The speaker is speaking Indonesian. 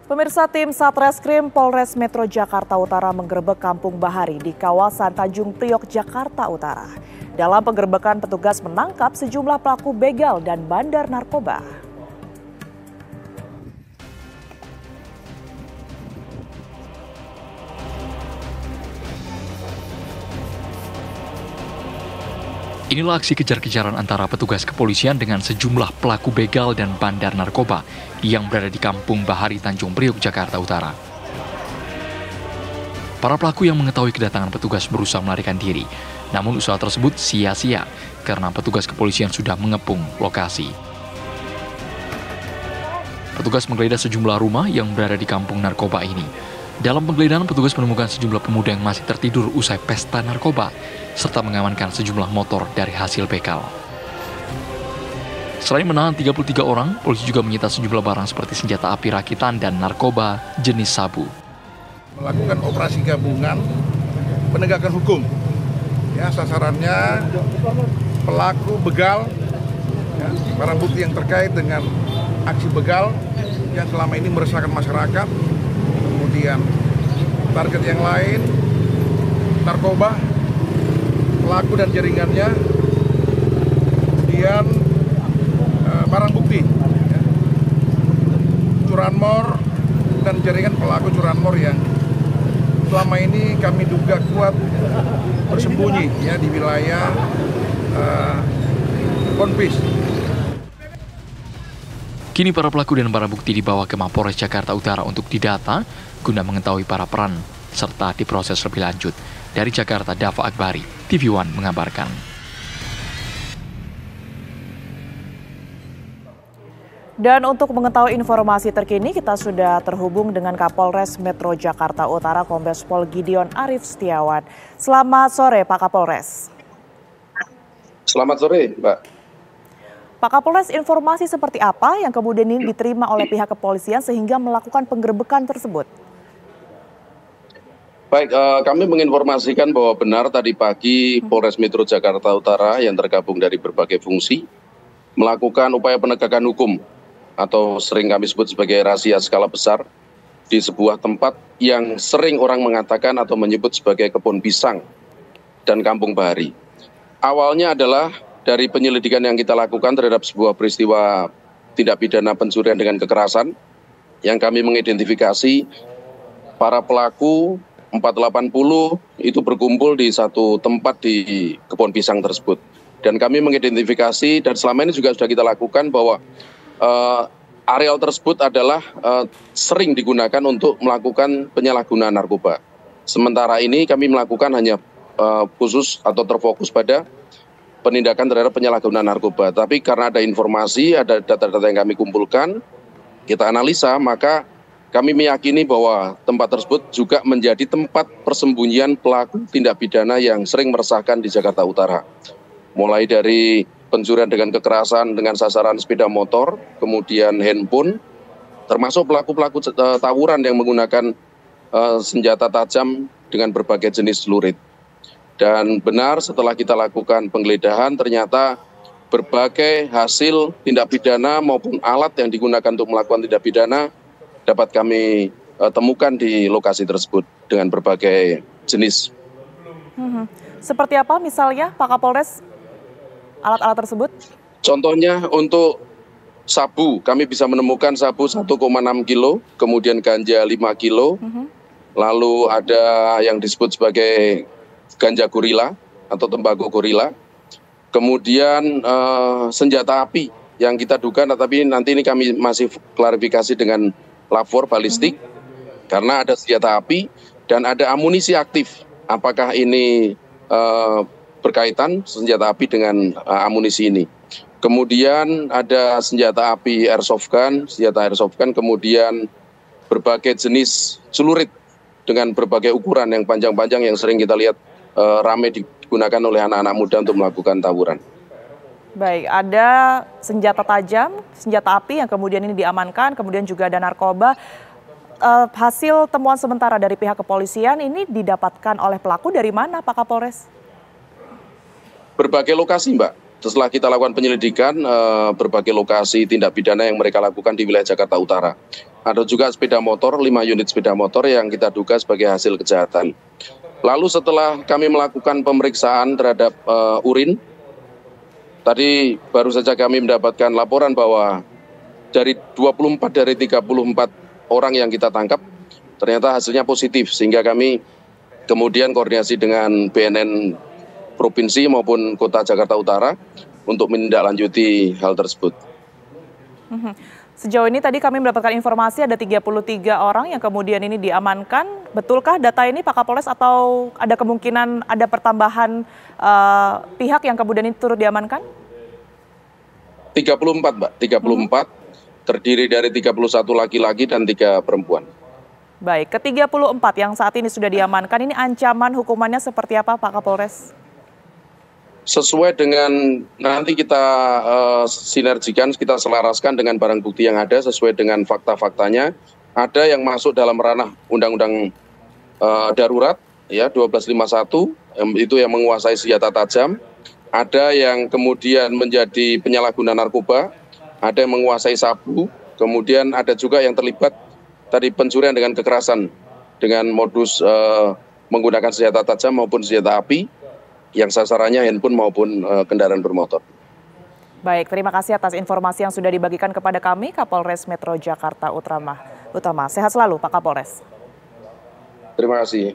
Pemirsa, tim Satreskrim Polres Metro Jakarta Utara menggerebek Kampung Bahari di kawasan Tanjung Priok, Jakarta Utara. Dalam penggerebekan, petugas menangkap sejumlah pelaku begal dan bandar narkoba. Inilah aksi kejar-kejaran antara petugas kepolisian dengan sejumlah pelaku begal dan bandar narkoba yang berada di Kampung Bahari, Tanjung Priok, Jakarta Utara. Para pelaku yang mengetahui kedatangan petugas berusaha melarikan diri, namun usaha tersebut sia-sia karena petugas kepolisian sudah mengepung lokasi. Petugas menggeledah sejumlah rumah yang berada di kampung narkoba ini. Dalam penggeledahan, petugas menemukan sejumlah pemuda yang masih tertidur usai pesta narkoba, serta mengamankan sejumlah motor dari hasil begal. Selain menahan 33 orang, polisi juga menyita sejumlah barang seperti senjata api rakitan dan narkoba jenis sabu. Melakukan operasi gabungan penegakan hukum. Ya, sasarannya pelaku begal, ya, barang bukti yang terkait dengan aksi begal yang selama ini meresahkan masyarakat. Kemudian target yang lain, narkoba, pelaku dan jaringannya, kemudian barang bukti, ya, curanmor dan jaringan pelaku curanmor yang selama ini kami duga kuat bersembunyi ya di wilayah Konfis. Kini para pelaku dan barang bukti dibawa ke Mapolres Jakarta Utara untuk didata guna mengetahui para peran serta diproses lebih lanjut. Dari Jakarta, Dava Akbari, TV One mengabarkan. Dan untuk mengetahui informasi terkini, kita sudah terhubung dengan Kapolres Metro Jakarta Utara, Kombes Pol Gideon Arif Setiawan. Selamat sore, Pak Kapolres. Selamat sore, Mbak. Pak Kapolres, informasi seperti apa yang kemudian ini diterima oleh pihak kepolisian sehingga melakukan penggerebekan tersebut? Baik, kami menginformasikan bahwa benar tadi pagi Polres Metro Jakarta Utara yang tergabung dari berbagai fungsi melakukan upaya penegakan hukum atau sering kami sebut sebagai razia skala besar di sebuah tempat yang sering orang mengatakan atau menyebut sebagai kebun pisang dan Kampung Bahari. Awalnya adalah dari penyelidikan yang kita lakukan terhadap sebuah peristiwa tindak pidana pencurian dengan kekerasan yang kami mengidentifikasi para pelaku 480 itu berkumpul di satu tempat di kebun pisang tersebut. Dan kami mengidentifikasi dan selama ini juga sudah kita lakukan bahwa areal tersebut adalah sering digunakan untuk melakukan penyalahgunaan narkoba. Sementara ini kami melakukan hanya khusus atau terfokus pada penindakan terhadap penyalahgunaan narkoba. Tapi karena ada informasi, ada data-data yang kami kumpulkan, kita analisa, maka kami meyakini bahwa tempat tersebut juga menjadi tempat persembunyian pelaku tindak pidana yang sering meresahkan di Jakarta Utara. Mulai dari pencurian dengan kekerasan dengan sasaran sepeda motor, kemudian handphone, termasuk pelaku-pelaku tawuran yang menggunakan senjata tajam dengan berbagai jenis celurit. Dan benar setelah kita lakukan penggeledahan ternyata berbagai hasil tindak pidana maupun alat yang digunakan untuk melakukan tindak pidana dapat kami temukan di lokasi tersebut dengan berbagai jenis. Seperti apa misalnya Pak Kapolres alat-alat tersebut? Contohnya untuk sabu, kami bisa menemukan sabu 1,6 kilo, kemudian ganja 5 kilo, lalu ada yang disebut sebagai ganja gorila atau tembakau gorila, kemudian senjata api yang kita duga, tapi nanti ini kami masih klarifikasi dengan lapor balistik, karena ada senjata api dan ada amunisi aktif. Apakah ini berkaitan senjata api dengan amunisi ini? Kemudian ada senjata api airsoft gun, kemudian berbagai jenis celurit dengan berbagai ukuran yang panjang-panjang yang sering kita lihat ramai digunakan oleh anak-anak muda untuk melakukan tawuran. Baik, ada senjata tajam, senjata api yang kemudian ini diamankan, kemudian juga ada narkoba. Hasil temuan sementara dari pihak kepolisian ini didapatkan oleh pelaku dari mana, Pak Kapolres? Berbagai lokasi, Mbak. setelah kita lakukan penyelidikan berbagai lokasi tindak pidana yang mereka lakukan di wilayah Jakarta Utara. Ada juga sepeda motor, 5 unit sepeda motor yang kita duga sebagai hasil kejahatan. Lalu setelah kami melakukan pemeriksaan terhadap urin, tadi baru saja kami mendapatkan laporan bahwa dari 24 dari 34 orang yang kita tangkap, ternyata hasilnya positif, sehingga kami kemudian koordinasi dengan BNN Provinsi maupun Kota Jakarta Utara untuk menindaklanjuti hal tersebut. Sejauh ini tadi kami mendapatkan informasi ada 33 orang yang kemudian ini diamankan. Betulkah data ini Pak Kapolres atau ada kemungkinan ada pertambahan pihak yang kemudian ini turut diamankan? 34, Mbak. 34 terdiri dari 31 laki-laki dan 3 perempuan. Baik, ke-34 yang saat ini sudah diamankan, ini ancaman hukumannya seperti apa Pak Kapolres? Sesuai dengan nanti kita sinergikan, kita selaraskan dengan barang bukti yang ada sesuai dengan fakta-faktanya. Ada yang masuk dalam ranah Undang-Undang Darurat ya 1251, itu yang menguasai senjata tajam. Ada yang kemudian menjadi penyalahguna narkoba, ada yang menguasai sabu, kemudian ada juga yang terlibat tadi pencurian dengan kekerasan dengan modus menggunakan senjata tajam maupun senjata api, yang sasarannya handphone maupun kendaraan bermotor. Baik, terima kasih atas informasi yang sudah dibagikan kepada kami, Kapolres Metro Jakarta Utara. Sehat selalu Pak Kapolres. Terima kasih.